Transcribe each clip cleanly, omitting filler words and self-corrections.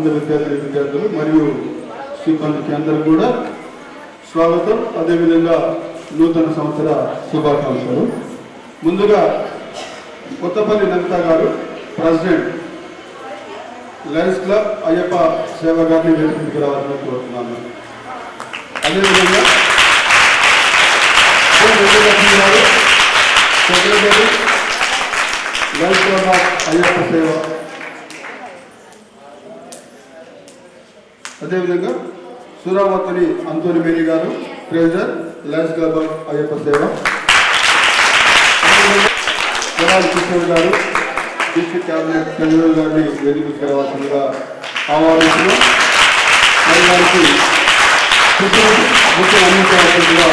అందరు విద్యార్థులు మరియు సిబ్బందికి అందరూ కూడా స్వాగతం. అదేవిధంగా నూతన సంవత్సర శుభాకాంక్షలు. ముందుగా కొత్తపల్లి నమిత గారు, ప్రెసిడెంట్ లయన్స్ క్లబ్ అయ్యప్ప సేవ గారిని వేదికకి రావాలని కోరుతున్నాను. అదేవిధంగా గారు, secretary Lions club of Ayyappa సేవ. అదేవిధంగా సురావతిని అంతోని మేరీ గారు, treasurer Lions club of Ayyappa సేవ. కిషోర్ గారు, డిస్ట్రిక్ట్ క్యాబినెట్ ట్రెజరర్ గారిని వేదికకి రావాల్సిందిగా ఆహ్వానిస్తున్నాం. మరి వారికి ముఖ్య అందించవలసిందిగా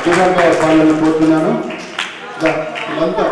దూరంగా పాలన కోరుతున్నాను. అంతా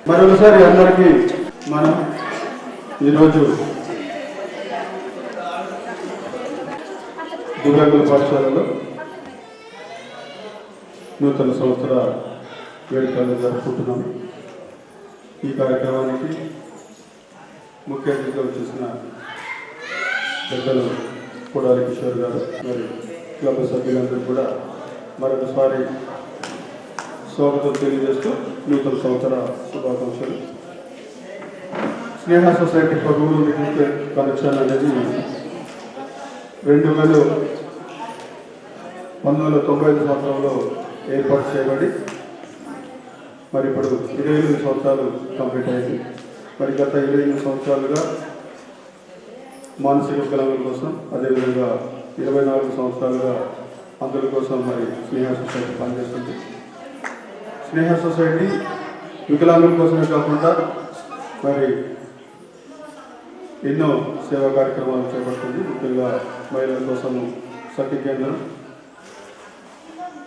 మరొకసారి అందరికీ మనం ఈరోజు దుర్గాకుల పాఠశాలలో నూతన సంవత్సర వేడుకలు జరుపుకుంటున్నాం. ఈ కార్యక్రమానికి ముఖ్య అతిథిగా వచ్చేసిన పెద్దలు కొడాలి కిషోర్ గారు మరి క్లబ్ సభ్యులందరూ కూడా మరొకసారి స్వాగతం తెలియజేస్తూ నూతన సంవత్సర శుభాకాంక్షలు. స్నేహ సొసైటీ ఫర్ రూరల్ కనెక్షన్ అనేది 1995 సంవత్సరంలో ఏర్పాటు చేయబడి మరి ఇప్పుడు 28 సంవత్సరాలు కంప్లీట్ అయింది. మరి గత 28 సంవత్సరాలుగా మానసిక వికలాంగుల కోసం, అదేవిధంగా 24 సంవత్సరాలుగా అందరి కోసం మరి స్నేహ సొసైటీ పనిచేస్తుంది. స్నేహ సొసైటీ వికలాంగుల కోసమే కాకుండా మరి ఎన్నో సేవా కార్యక్రమాలు చేపడుతుంది. ముఖ్యంగా మహిళల కోసము సఖీ కేంద్రం,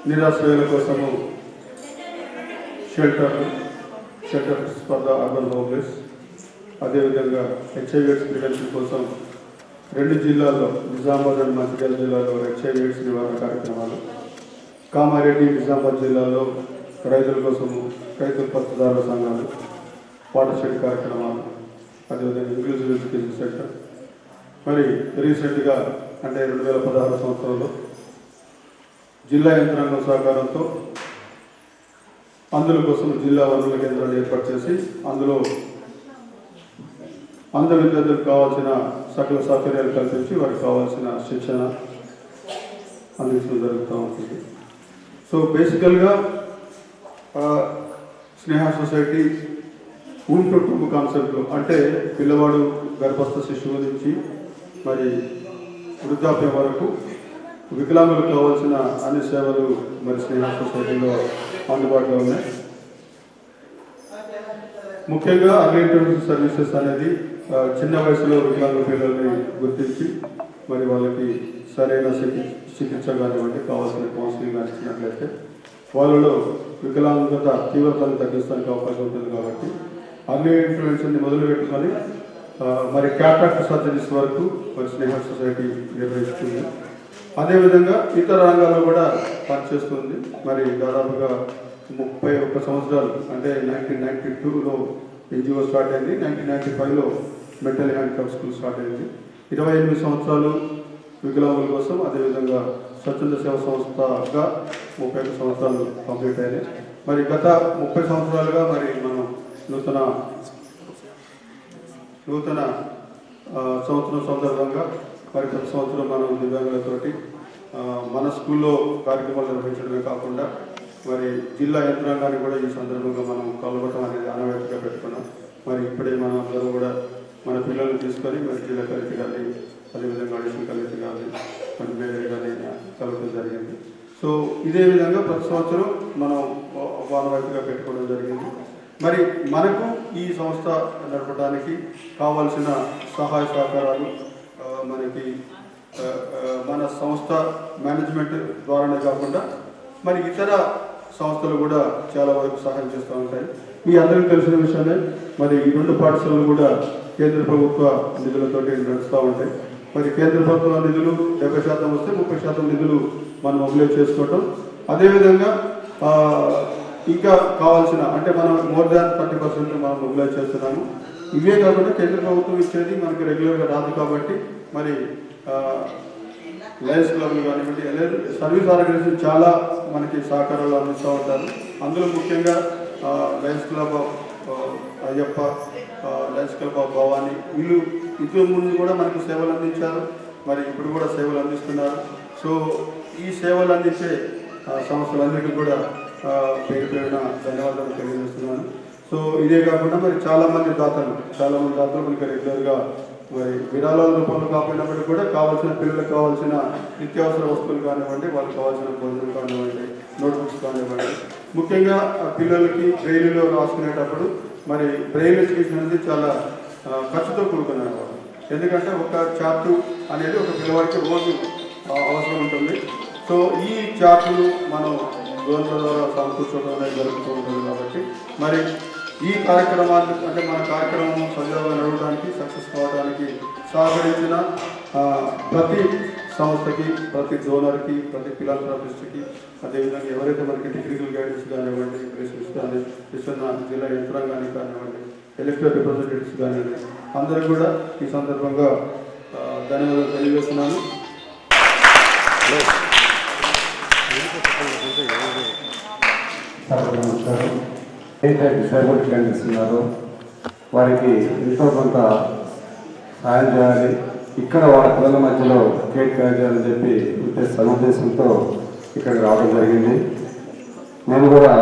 నిరాశ్రయుల కోసము shelters for the urban homeless, అదేవిధంగా HIV/AIDS ప్రివెన్షన్ కోసం 2 జిల్లాల్లో నిజామాబాద్ అండ్ మంచిర్యాల జిల్లాలో HIV/AIDS నివారణ కార్యక్రమాలు, కామారెడ్డి నిజామాబాద్ జిల్లాలో రైతుల కోసము రైతు ఉత్పత్తిదారుల సంఘాలు వాటర్ షెడ్ కార్యక్రమాలు అదేవిధంగా ఇంక్లూజివ్ ఎడ్యుకేషన్ సెంటర్ మరి రీసెంట్గా అంటే 2016 సంవత్సరంలో జిల్లా యంత్రాంగం సహకారంతో అందుల కోసం జిల్లా వనరుల కేంద్రాన్ని ఏర్పాటు చేసి అందులో అందరు విద్యార్థులకు కావాల్సిన సకల సౌకర్యాలు కల్పించి వారికి కావాల్సిన శిక్షణ అందించడం జరుగుతూ ఉంటుంది. సో బేసికల్గా స్నేహ సొసైటీ ఊంటు కాన్సెప్ట్లో అంటే పిల్లవాడు గర్భస్థ శిశువు నుంచి మరి వృద్ధాప్యం వరకు వికలాంగులకు కావాల్సిన అన్ని సేవలు మరి స్నేహ సొసైటీలో అందుబాటులో ఉన్నాయి. ముఖ్యంగా అర్లీ ఇంటర్వ్యూ సర్వీసెస్ అనేది చిన్న వయసులో వికలాంగ పిల్లల్ని గుర్తించి మరి వాళ్ళకి సరైన చికిత్స కానివ్వండి కావాల్సిన కౌన్సిలింగ్ కానీ ఇచ్చినట్లయితే వాళ్ళలో వికలాంగత తీవ్రతను తగ్గించడానికి అవకాశం ఉంటుంది. కాబట్టి అర్లీ ఇంటర్వెన్షన్ని మొదలు పెట్టుకొని మరి క్యాట్రాక్ట్ సర్జరీస్ వరకు మరి స్నేహ సొసైటీ నిర్వహిస్తుంది. అదేవిధంగా ఇతర రంగాల్లో కూడా పనిచేస్తుంది. మరి దాదాపుగా 31 సంవత్సరాలు అంటే 1992లో ఎన్జిఓ స్టార్ట్ అయింది. 1995లో మెంటల్ హ్యాండిక్యాప్ స్కూల్ స్టార్ట్ అయింది. 28 సంవత్సరాలు వికలాంగుల కోసం అదేవిధంగా స్వచ్ఛంద సేవ సంస్థగా 31 సంవత్సరాలు కంప్లీట్ అయినాయి. మరి గత 30 సంవత్సరాలుగా మరి మనం నూతన సంవత్సరం సందర్భంగా మరి ప్రతి సంవత్సరం మనం దివ్యాంగులతోటి మన స్కూల్లో కార్యక్రమాలు నిర్వహించడమే కాకుండా మరి జిల్లా యంత్రాంగాన్ని కూడా ఈ సందర్భంగా మనం కలవటం అనేది ఆనవాయితీగా పెట్టుకున్నాం. మరి ఇప్పుడే మనం అందరూ కూడా మన పిల్లల్ని తీసుకొని మరి జిల్లా కలెక్టర్ గారిని అదేవిధంగా అడిషనల్ కలెక్టర్ గారిని మరి మేయర్ గారిని కలవడం జరిగింది. సో ఇదే విధంగా ప్రతి సంవత్సరం మనం ఆనవాయితీగా పెట్టుకోవడం జరిగింది. మరి మనకు ఈ సంస్థ నడపడానికి కావాల్సిన సహాయ సహకారాలు మనకి మన సంస్థ మేనేజ్మెంట్ ద్వారానే కాకుండా మరి ఇతర సంస్థలు కూడా చాలా వరకు సహాయం చేస్తూ ఉంటాయి. మీ అందరికీ తెలిసిన విషయమే. మరి ఈ 2 పాఠశాలలు కూడా కేంద్ర ప్రభుత్వ నిధులతోటి నడుస్తూ ఉంటాయి. మరి కేంద్ర ప్రభుత్వ నిధులు 70% వస్తే 30% నిధులు మనం మొబిలైజ్ చేసుకోవటం. అదేవిధంగా ఇంకా కావాల్సిన అంటే మనం మోర్ దాన్ 30% మనం మొబిలైజ్ చేస్తున్నాము. ఇవే కాకుండా కేంద్ర ప్రభుత్వం ఇచ్చేది మనకి రెగ్యులర్గా రాదు. కాబట్టి మరి లయన్స్ క్లబ్లు కానివ్వండి సర్వీస్ ఆర్గనైజేషన్ చాలా మనకి సహకారాలు అందిస్తూ ఉంటారు. అందులో ముఖ్యంగా Lions club Ayyappa, Lions club of Bhavani వీళ్ళు ఇంతకు ముందు కూడా మనకు సేవలు అందించారు. మరి ఇప్పుడు కూడా సేవలు అందిస్తున్నారు. సో ఈ సేవలు అందించే సంస్థలన్నిటికీ కూడా పేరు పేరున ధన్యవాదాలు తెలియజేస్తున్నాను. సో ఇదే కాకుండా మరి చాలామంది దాతలు మనకి రెగ్యులర్గా మరి విరాళాల రూపంలో కాకపోయినప్పటికీ కూడా కావాల్సిన పిల్లలకు కావాల్సిన నిత్యావసర వస్తువులు కానివ్వండి, వాళ్ళకి కావాల్సిన భోజనం కానివ్వండి, నోట్బుక్స్ కానివ్వండి. ముఖ్యంగా పిల్లలకి బ్రెయిలీలో రాసుకునేటప్పుడు మరి బ్రెయిల్ ఎడ్యుకేషన్ అనేది చాలా ఖర్చుతో కూడుకునేవాడు. ఎందుకంటే ఒక చార్టు అనేది ఒక పిల్లవాడికి రోజు అవసరం ఉంటుంది. సో ఈ చార్టులు మనం గవర్నమెంట్ ద్వారా సమకూర్చడం అనేది జరుగుతూ ఉంటుంది. కాబట్టి మరి ఈ కార్యక్రమాన్ని అంటే మన కార్యక్రమం సజావుగా నడవడానికి సక్సెస్ కావడానికి సహకరించిన ప్రతి సంస్థకి, ప్రతి డోనర్కి, ప్రతి ఫిలాంథ్రపిస్ట్కి, అదేవిధంగా ఎవరైతే మనకి టెక్నికల్ గైడెన్స్ కానివ్వండి, ప్రెసిడెంట్స్ కానీ ఇస్తున్న జిల్లా యంత్రాంగానికి కానివ్వండి, ఎలక్టెడ్ రిప్రజెంటేటివ్స్ కానివ్వండి, అందరూ కూడా ఈ సందర్భంగా ధన్యవాదాలు తెలియజేస్తున్నాను. అయితే డిసేబుల్ క్యాండిడేట్స్ ఉన్నారు, వారికి ఎంతో కొంత సాయం చేయాలి. ఇక్కడ వాళ్ళ పిల్లల మధ్యలో కేక్ కట్ చేయాలని చెప్పి సదుద్దేశంతో ఇక్కడికి రావడం జరిగింది. నేను కూడా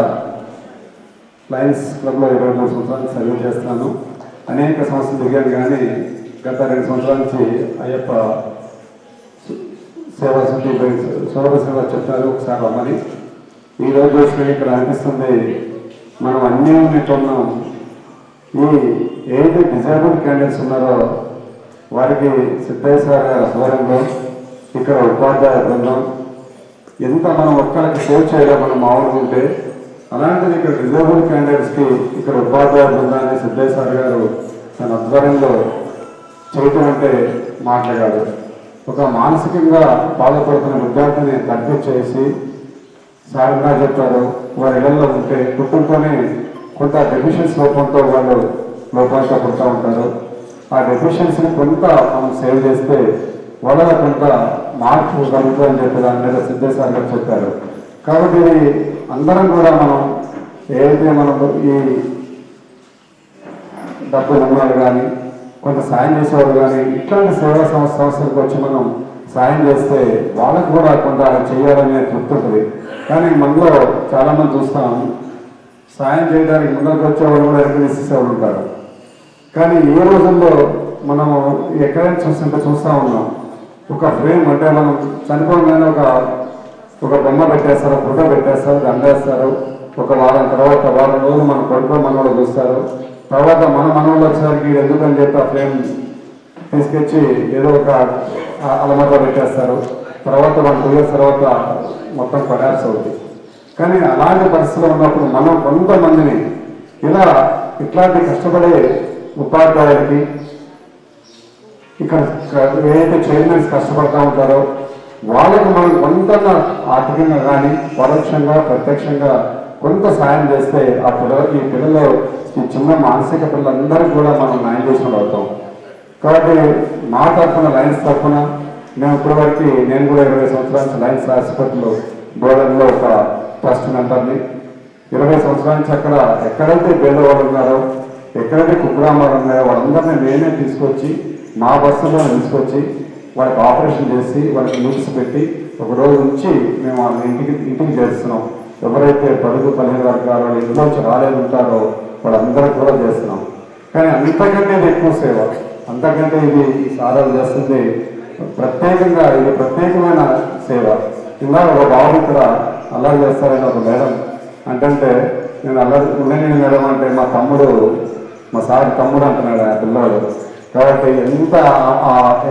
లయన్స్ క్లబ్లో 23 సంవత్సరాలు సర్వీస్ చేస్తున్నాను. అనేక సంవత్సరాలు దిగాను. కానీ గత 2 సంవత్సరాల నుంచి అయ్యప్ప సేవా సమితి సోదర సేవ చెప్తారు ఒకసారి రమ్మని. ఈరోజు ఇక్కడ అనిపిస్తుంది మనం అన్నీ ఉన్నాం. ఈ ఏదైతే డిజేబుల్ క్యాండిడేట్స్ ఉన్నారో వారికి సిద్ధేశ్వర ఆధ్వర్యంలో ఇక్కడ ఉపాధ్యాయ బృందం ఎంత మనం ఒక్కరికి సేవ్ చేయడం మనం మామూలుగా ఉంటే, అలాంటిది ఇక్కడ డిజేబుల్ క్యాండిడేట్స్కి ఇక్కడ ఉపాధ్యాయ బృందాన్ని సిద్ధేశ్వర గారు తన ఆధ్వర్యంలో చేయటం అంటే మాట్లాడారు. ఒక మానసికంగా బాధపడుతున్న విద్యార్థిని తగ్గించేసి సార్ ఎలా చెప్పారు, వారి ఇళ్లలో ఉంటే కుటుంబంతోనే కొంత డెఫిషియన్స్ లోపంతో వాళ్ళు లోపాలతో పుడుతూ ఉంటారు. ఆ డెఫిషియన్సీని కొంత మనం సేవ్ చేస్తే వాళ్ళ కొంత మార్పు కలుగుతుందని చెప్పి దాని మీద సిద్ధేశ్వర్ గారు చెప్పారు. కాబట్టి ఇది అందరం కూడా మనం ఏదైతే మనం ఈ డబ్బు ఉన్నవాళ్ళు కానీ కొంత సాయం చేసేవాళ్ళు కానీ ఇట్లాంటి సేవా సంస్థలకు వచ్చి మనం సాయం చేస్తే వాళ్ళకు కూడా కొంత చేయాలనే తృప్తి ఉంటుంది. కానీ మనలో చాలామంది చూస్తాం, సాయం చేయడానికి ముందరకు వచ్చేవాళ్ళు కూడా వెనక్కి తీసేసేవాళ్ళు ఉంటారు. కానీ ఈ రోజుల్లో మనం ఎక్కడైనా చూస్తూ ఉన్నాం, ఒక ఫ్రేమ్ అంటే మనం చనిపోగానే ఒక బొమ్మ పెట్టేస్తారు, ఫోటో పెట్టేస్తారు, దండేస్తారు. ఒక వారం తర్వాత వారం రోజులు మన కొడుకు మనవాళ్ళు చూస్తారు. తర్వాత మన మనవాళ్ళు వచ్చేసరికి ఎందుకని చెప్పి ఆ ఫ్రేమ్ తీసుకొచ్చి ఏదో ఒక అలమతో పెట్టేస్తారు. తర్వాత 1-2 years తర్వాత మొత్తం కొలాప్స్ అవుతుంది. కానీ అలాంటి పరిస్థితుల్లో ఉన్నప్పుడు మనం కొంతమందిని ఇట్లాంటి కష్టపడే ఉపాధ్యాయులకి ఇక్కడ ఏదైతే చైర్మన్స్ కష్టపడతా ఉంటారో వాళ్ళకు మనం కొంత ఆర్థికంగా కానీ పరోక్షంగా ప్రత్యక్షంగా కొంత సాయం చేస్తే ఈ పిల్లలు ఈ చిన్న మానసిక పిల్లలందరికీ కూడా మనం న్యాయం చేసిన అవుతాం. కాబట్టి మా తరఫున లయన్స్ తరఫున మేము ఇప్పటివరకు నేను కూడా 20 సంవత్సరాల నుంచి లయన్స్ హాస్పిటల్ బోర్డర్లో ఒక ట్రస్ట్ మెంబర్ని. 20 సంవత్సరాల నుంచి అక్కడ ఎక్కడైతే పేదవాళ్ళు ఉన్నారో, ఎక్కడైతే కుగ్రామాలు ఉన్నాయో వాళ్ళందరినీ నేనే తీసుకొచ్చి మా బస్సులో తీసుకొచ్చి వాళ్ళకి ఆపరేషన్ చేసి వాళ్ళకి న్యూస్ పెట్టి ఒక రోజు నుంచి మేము వాళ్ళ ఇంటికి చేస్తున్నాం. ఎవరైతే బడుగు పల్లెల వర్గాలు ఇంట్లోంచి రాలేదు ఉంటారో వాళ్ళందరికీ కూడా చేస్తున్నాం. కానీ అంతకంటే ఇది ఎక్కువ సేవ, అంతకంటే ఇది ఈ సారాలు చేస్తుంది ప్రత్యేకంగా, ఇది ప్రత్యేకమైన సేవ. ఇలా ఒక బాబు ఇక్కడ అల్లరి చేస్తారని ఒక మేడం అంటే నేను అల్లరి ఉండని మేడం అంటే మా సార్ తమ్ముడు అంటున్నాడు ఆ పిల్లవాడు. కాబట్టి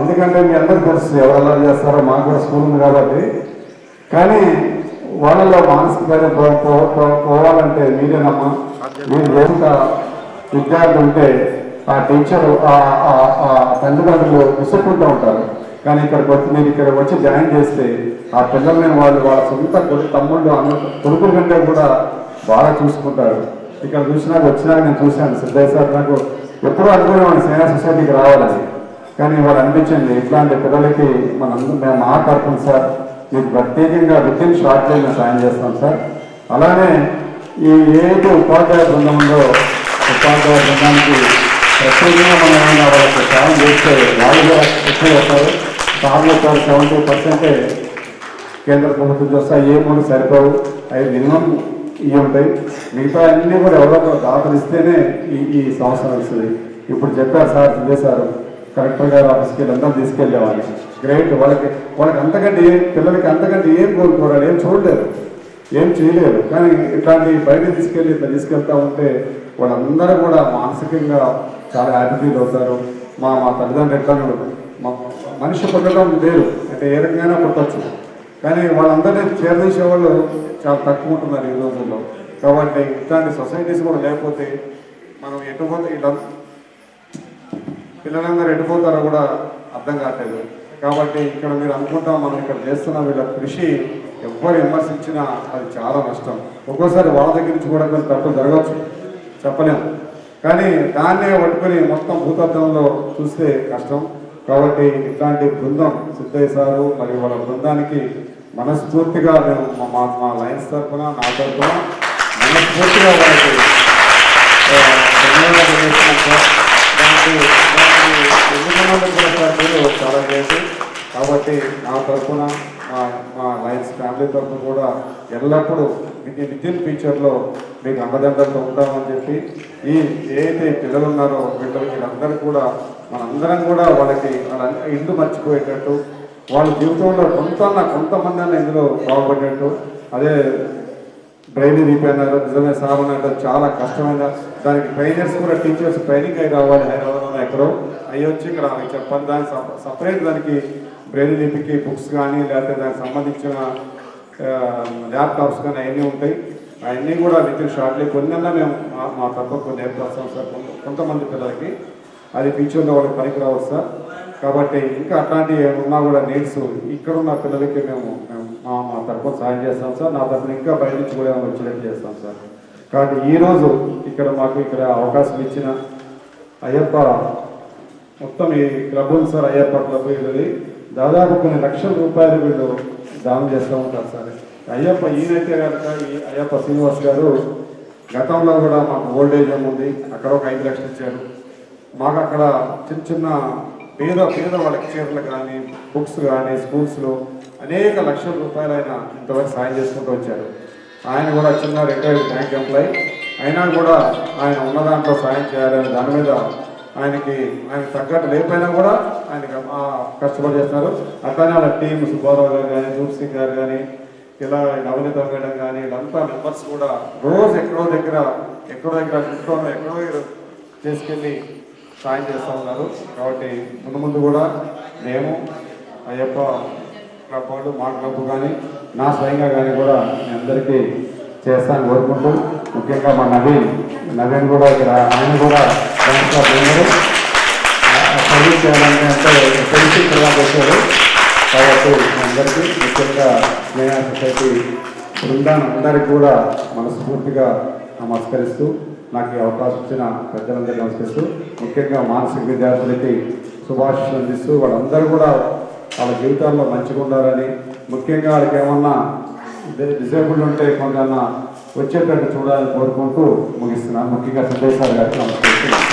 ఎందుకంటే మీ అందరికీ తెలుసు ఎవరు అల్లరి చేస్తారో, మాకు కూడా స్కూల్ ఉంది కాబట్టి. కానీ వాళ్ళలో మానసిక పోవాలంటే మీరేనమ్మా. మీరు ఎంత విద్యార్థి ఉంటే ఆ టీచరు ఆ తల్లిదండ్రులు విసుక్కుంటూ ఉంటారు. కానీ మీరు వచ్చి జాయిన్ చేస్తే ఆ పిల్లల్ని వాళ్ళ సొంత తమ్ముళ్ళు కొడుకుల కంటే కూడా బాగా చూసుకుంటారు. ఇక్కడ వచ్చినాక నేను చూశాను సిద్ధయ్య సార్, నాకు ఎప్పుడూ అనుకునేవాడిని సేనా సొసైటీకి రావాలని. కానీ వాళ్ళు అనిపించింది ఇట్లాంటి పిల్లలకి మేము మా తరఫున సార్ మీకు ప్రత్యేకంగా వితిన్ షార్ట్ టైంలో సాయం చేస్తాం సార్. అలానే ఏదైతే ఉపాధ్యాయ బృందం ఉందో ఉపాధ్యాయ బృందానికి ప్రత్యేకంగా మనం ఏమైనా వాళ్ళకి సాయం చేస్తే వాళ్ళు కూడా ఎక్కువ చేస్తారు. సార్ చెప్పారు 70% కేంద్ర ప్రభుత్వం చూస్తాయి, ఏ 3 సరిపోవు, అవి మినిమం ఇవి ఉంటాయి. మిగతా అన్నీ కూడా ఎవరో దాఖలు ఇస్తేనే ఈ సంవత్సరం వస్తుంది. ఇప్పుడు చెప్పారు సార్ చేశారు, కలెక్టర్ గారు ఆఫీస్కి అందరూ తీసుకెళ్ళేవాళ్ళు. గ్రేట్. వాళ్ళకి అంతకంటే పిల్లలకి అంతకంటే ఏం కోరుకోరాడు, ఏం చూడలేరు, ఏం చేయలేరు. కానీ ఇట్లాంటి బయటకు తీసుకెళ్తా ఉంటే వాళ్ళందరూ కూడా మానసికంగా చాలా హ్యాపీ ఫీల్ అవుతారు. మా తల్లిదండ్రులు ఎట్లా మనిషి పుట్టడం లేదు అంటే ఏ రకంగా పుట్టచ్చు, కానీ వాళ్ళందరినీ చేరదీసేవాళ్ళు చాలా తక్కువ ఉంటున్నారు ఈ రోజుల్లో. కాబట్టి ఇట్లాంటి సొసైటీస్ కూడా లేకపోతే మనం ఎటుపోతే పిల్లలందరూ ఎటుపోతారో కూడా అర్థం కావట్లేదు. కాబట్టి ఇక్కడ మీరు అనుకుంటాం మనం ఇక్కడ చేస్తున్న వీళ్ళ కృషి ఎవ్వరు విమర్శించినా అది చాలా నష్టం. ఒక్కోసారి వాళ్ళ దగ్గర నుంచి కూడా కొంచెం తప్పు జరగవచ్చు, చెప్పలేము. కానీ దాన్నే పట్టుకొని మొత్తం భూతత్వంలో చూస్తే కష్టం. కాబట్టి ఇట్లాంటి బృందం సిద్ధయ్య సారు మరియు వాళ్ళ బృందానికి మనస్ఫూర్తిగా మేము మా లయన్స్ తరఫున నా తరఫున మనస్ఫూర్తిగా వాళ్ళకి చాలా చేసి. కాబట్టి నా తరఫున మా లయన్స్ ఫ్యామిలీ తరఫున కూడా ఎల్లప్పుడూ వితిన్ ఫ్యూచర్లో మీకు అండదండలతో ఉంటామని చెప్పి ఏదైతే పిల్లలు ఉన్నారో వీళ్ళందరూ కూడా మనందరం కూడా వాళ్ళకి ఇల్లు మర్చిపోయేటట్టు వాళ్ళ జీవితంలో కొంతమంది అన్న ఇందులో బాగుపడేట్టు. అదే బ్రెయిన్ రీపైనర్ నిజమే సార్ అన్నట్టు చాలా కష్టమైన దానికి ట్రైనర్స్ కూడా టీచర్స్ ట్రైనింగ్ అయి రావాలి. హైదరాబాద్లో ఎక్కడో అయ్యి వచ్చి ఇక్కడ చెప్పాలి. దానికి సపరేట్ దానికి బ్రెయిన్ లిపికి బుక్స్ కానీ లేకపోతే దానికి సంబంధించిన ల్యాప్టాప్స్ కానీ అవన్నీ ఉంటాయి. అవన్నీ కూడా వితిన్ షార్ట్లీ కొన్నన్నా మేము మా తప్ప కొన్ని ఏర్పరుస్తాం సార్ కొంతమంది పిల్లలకి. అది ఫ్యూచర్లో వాళ్ళకి పనికి రావచ్చు సార్. కాబట్టి ఇంకా అట్లాంటివి ఏమన్నా కూడా నీడ్స్ ఇక్కడున్న పిల్లలకి మేము మా తరఫున సాయం చేస్తాం సార్. నా తరఫున ఇంకా బయట నుంచి కూడా వచ్చేటట్టు చేస్తాం సార్. కాబట్టి ఈరోజు మాకు ఇక్కడ అవకాశం ఇచ్చిన అయ్యప్ప మొత్తం ఈ క్లబ్ ఉంది సార్, అయ్యప్ప క్లబ్. వీళ్ళది దాదాపు కొన్ని లక్షల రూపాయలు వీళ్ళు దానం చేస్తూ ఉంటారు సార్. అయ్యప్ప ఈయనైతే కనుక ఈ అయ్యప్ప శ్రీనివాస్ గారు గతంలో కూడా మాకు ఓల్డేజ్ హోమ్ ఉంది, అక్కడ ఒక 5 లక్షలు ఇచ్చారు. మాకు అక్కడ చిన్న చిన్న పేద వాళ్ళకి చీరలు కానీ, బుక్స్ కానీ, స్కూల్స్లో అనేక లక్షల రూపాయలు ఆయన ఇంతవరకు సాయం చేసుకుంటూ వచ్చారు. ఆయన కూడా చిన్న రిటైర్డ్ బ్యాంక్ ఎంప్లాయీ అయినా కూడా ఆయన ఉన్న దాంట్లో సాయం చేయాలని దాని మీద ఆయన తగ్గట్టు లేకపోయినా కూడా ఆయన కష్టపడి చేస్తున్నారు. అట్లానే వాళ్ళ టీం సుబ్బారావు గారు కానీ, రూప్ సింగ్ గారు కానీ, ఇలా నవనీత మేడం కానీ, వీళ్ళంతా మెంబర్స్ కూడా రోజు ఎక్కడో దగ్గర చేసుకెళ్ళి సాయం చేస్తూ ఉన్నారు. కాబట్టి ముందు కూడా మేము అయ్యప్ప క్లబ్ వాళ్ళు, మా క్లబ్ కానీ, నా స్వయంగా కానీ కూడా మీ అందరికీ చేస్తాను కోరుకుంటూ, ముఖ్యంగా మా నవీన్ కూడా ఇక్కడ ఆయన కూడా సర్వీస్ చేయాలంటే తెలిసి వచ్చారు. కాబట్టి అందరికీ ముఖ్యంగా స్నేహ సొసైటీ బృందాన్ని అందరికీ కూడా మనస్ఫూర్తిగా నమస్కరిస్తూ, నాకు ఈ అవకాశం ఇచ్చిన పెద్దలందరికీ నమస్కరిస్తూ, ముఖ్యంగా మానసిక విద్యార్థులకి శుభాశీస్సులు అందిస్తూ వాళ్ళందరూ కూడా వాళ్ళ జీవితాల్లో మంచిగా ఉండాలని, ముఖ్యంగా వాళ్ళకి ఏమన్నా డిజేబుల్ ఉంటే కొందన్నా వచ్చేటట్టు చూడాలని కోరుకుంటూ ముగిస్తున్నాను. ముఖ్యంగా సిద్ధేశ్వర్ గారికి నమస్కరిస్తున్నాను.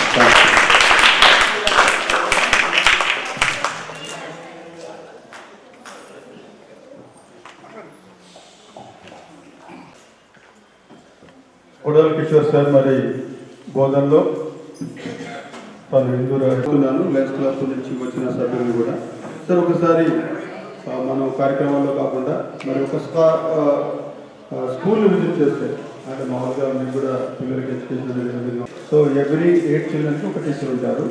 కొడవలి కిషోర్ సార్ మరి బోధనలో తను హిందూ రాస్తున్నాను లెన్స్ క్లబ్ నుంచి వచ్చిన సభ్యులు కూడా సార్ ఒకసారి మనం కార్యక్రమాల్లో కాకుండా మరి ఒక స్కూల్ విజిట్ చేస్తే అంటే మామూలుగా మీకు కూడా పిల్లలకి ఎడ్యుకేషన్ అనేది. సో ఎవ్రీ 8 చిల్డ్రన్కి ఒక టీచర్ ఉంటారు.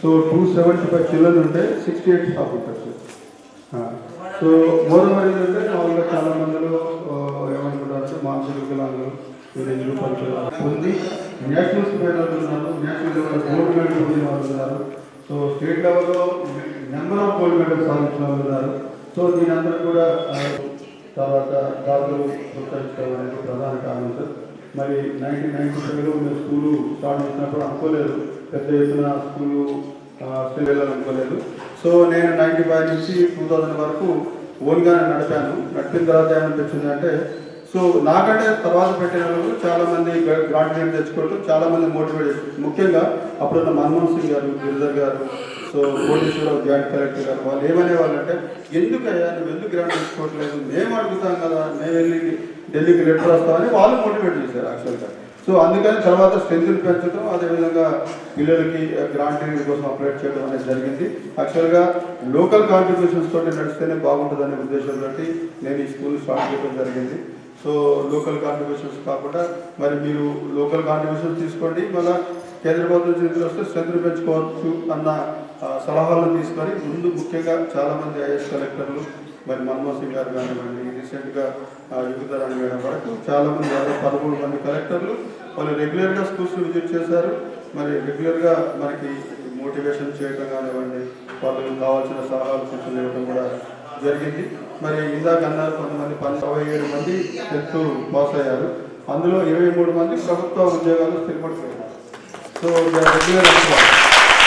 సో 275 చిల్డ్రన్ ఉంటే 68 స్టాఫ్ ఉంటారు. సో మోరమరి ఏంటంటే మామూలుగా చాలా మందిలో ఏమనుకుంటారంటే మానసిక వికలాంగులు ఉంది, నేషనల్స్ పోయిన ఉన్నారు, నేషనల్ లెవెల్లో గోల్డ్ మెడల్ పొందిన వాళ్ళు ఉన్నారు, సో స్టేట్ లెవెల్లో నెంబర్ ఆఫ్ గోల్డ్ మెడల్ సాధించిన వాళ్ళు ఉన్నారు. సో దీనందరూ కూడా తర్వాత దాదాపు గుర్తించడం అనేది ప్రధాన కారణం సార్. మరి 1997లో మేము స్కూలు స్టార్ట్ చేసినప్పుడు అనుకోలేదు పెద్ద ఎత్తున స్కూలు వెళ్ళాలని అనుకోలేదు. సో నేను 95 నుంచి 2000 వరకు ఓన్గానే నడిపిన తర్వాత ఏమనిపించింది అంటే, సో నాకంటే తర్వాత పెట్టిన వాళ్ళు చాలామంది గ్రాడ్యుయేట్ తెచ్చుకోవడం, చాలామంది మోటివేట్ చేస్తారు. ముఖ్యంగా అప్పుడున్న మన్మోహన్ సింగ్ గారు, గిరిధర్ గారు, సో కోటేశ్వరరావు జాయింట్ కలెక్టర్ గారు, వాళ్ళు ఏమనేవాళ్ళు అంటే, ఎందుకయ్యా నువ్వు ఎందుకు గ్రాంట్ తెచ్చుకోవట్లేదు, మేము అడుగుతాం కదా, మేము వెళ్ళి ఢిల్లీకి లెటర్ వస్తామని వాళ్ళు మోటివేట్ చేశారు యాక్చువల్గా. సో అందుకని తర్వాత స్ట్రెంత్ని పెంచడం, అదేవిధంగా పిల్లలకి గ్రాంట్ కోసం అప్లై చేయడం అనేది జరిగింది. యాక్చువల్గా లోకల్ కాంట్రిబ్యూషన్స్ తోటి నడిస్తేనే బాగుంటుందనే ఉద్దేశంతో నేను ఈ స్కూల్ స్టార్ట్ చేయడం జరిగింది. సో లోకల్ కాంట్రిబ్యూషన్స్ కాకుండా మరి మీరు లోకల్ కాంట్రిబ్యూషన్స్ తీసుకోండి, మళ్ళీ కేంద్ర ప్రభుత్వం నుంచి వస్తే స్ట్రెంత్ పెంచుకోవచ్చు అన్న సలహాలను తీసుకొని ముందు ముఖ్యంగా చాలామంది ఐఏఎస్ కలెక్టర్లు, మరి మన్మోహన్ సింగ్ గారు కానివ్వండి, రీసెంట్గా యుగధరాణి మేడం వరకు చాలామంది 13 మంది కలెక్టర్లు వాళ్ళు రెగ్యులర్గా స్కూల్స్ విజిట్ చేశారు. మరి రెగ్యులర్గా మనకి మోటివేషన్ చేయడం కానివ్వండి, వాళ్ళకి కావాల్సిన సలహాలు సూచనలు ఇవ్వడం కూడా జరిగింది. మరి ఇందాక అన్నారు కొంతమంది 67 మంది 10th పాస్ అయ్యారు, అందులో 23 మంది ప్రభుత్వ ఉద్యోగాలు స్థిరపడిపోయారు. సో రెగ్యులర్ అనుకోవాలి.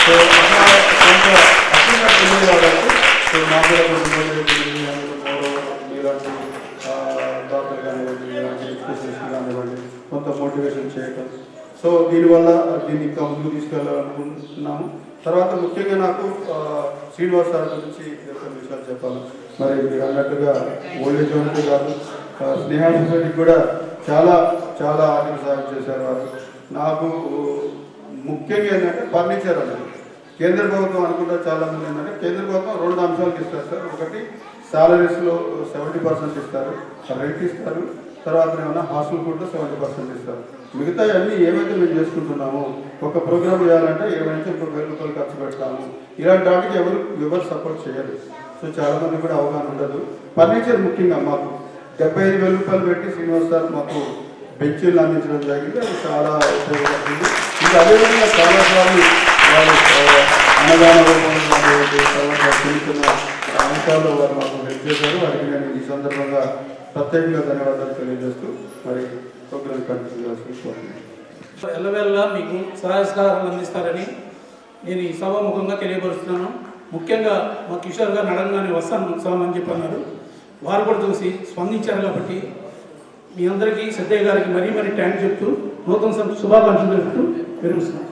సో అట్లా కొంత అట్లా తెలియవాళ్ళకి సో నాకు మీలాంటి డాక్టర్ కానివ్వండి, ఇలాంటి స్పెషలిస్ట్ కానివ్వండి కొంత మోటివేషన్ చేయటం. సో దీనివల్ల దీన్ని ఇంకా ముందుకు తీసుకెళ్ళాలనుకుంటున్నాము. తర్వాత ముఖ్యంగా నాకు శ్రీనివాస్ సార్ గురించి కొన్ని విషయాలు చెప్పాలి. మరి మీరు అన్నట్టుగా ఓల్డేజ్ హోమ్కి కాదు, స్నేహ సొసైటీకి కూడా చాలా చాలా ఆర్థిక సహాయం చేశారు వారు. నాకు ముఖ్యంగా ఏంటంటే ఫర్నిచర్ అనేది కేంద్ర ప్రభుత్వం అనుకుంటే చాలామంది ఏంటంటే కేంద్ర ప్రభుత్వం 2 అంశాలకు ఇస్తారు సార్. ఒకటి సాలరీస్లో 70% ఇస్తారు, రెంట్ ఇస్తారు, తర్వాత ఏమన్నా హాస్టల్ ఫుడ్లో 70% ఇస్తారు. మిగతా అన్నీ ఏమైతే మేము చేసుకుంటున్నామో ఒక ప్రోగ్రామ్ చేయాలంటే 7,000 రూపాయలు ఖర్చు పెడతాము. ఇలాంటి వాటికి ఎవరు సపోర్ట్ చేయరు. సో చాలామంది కూడా అవగాహన ఉండదు. ఫర్నిచర్ ముఖ్యంగా మాకు 75,000 రూపాయలు పెట్టి శ్రీనివాస్ సార్ మాకు బెంచీలు అందించడం జరిగింది. అది చాలా ఉపయోగపడుతుంది. ఇంకా అదేవిధంగా చాలాసార్లు వాళ్ళు అన్నదాన రూపంలో తర్వాత చిన్న విషయాల్లో వారు మాకు హెల్ప్ చేశారు. వారికి నేను ఈ సందర్భంగా ప్రత్యేకంగా ధన్యవాదాలు తెలియజేస్తూ మరి ప్రోగ్రాం కంటిన్యూ చేసుకుంటున్నాను. ఎల్లవేళలా మీకు సహాయ సహకారాలు అందిస్తారని నేను ఈ సభాముఖంగా తెలియపరుస్తున్నాను. ముఖ్యంగా మా కిషోర్ గారు నడంగానే వస్తామని చెప్పన్నారు. వారు కూడా చూసి స్పందించారు కాబట్టి మీ అందరికీ సిద్ధయ్య గారికి మరీ థ్యాంక్స్ చెప్తూ నూతన శుభాకాంక్షలు చెప్తూ విరమిస్తున్నాను.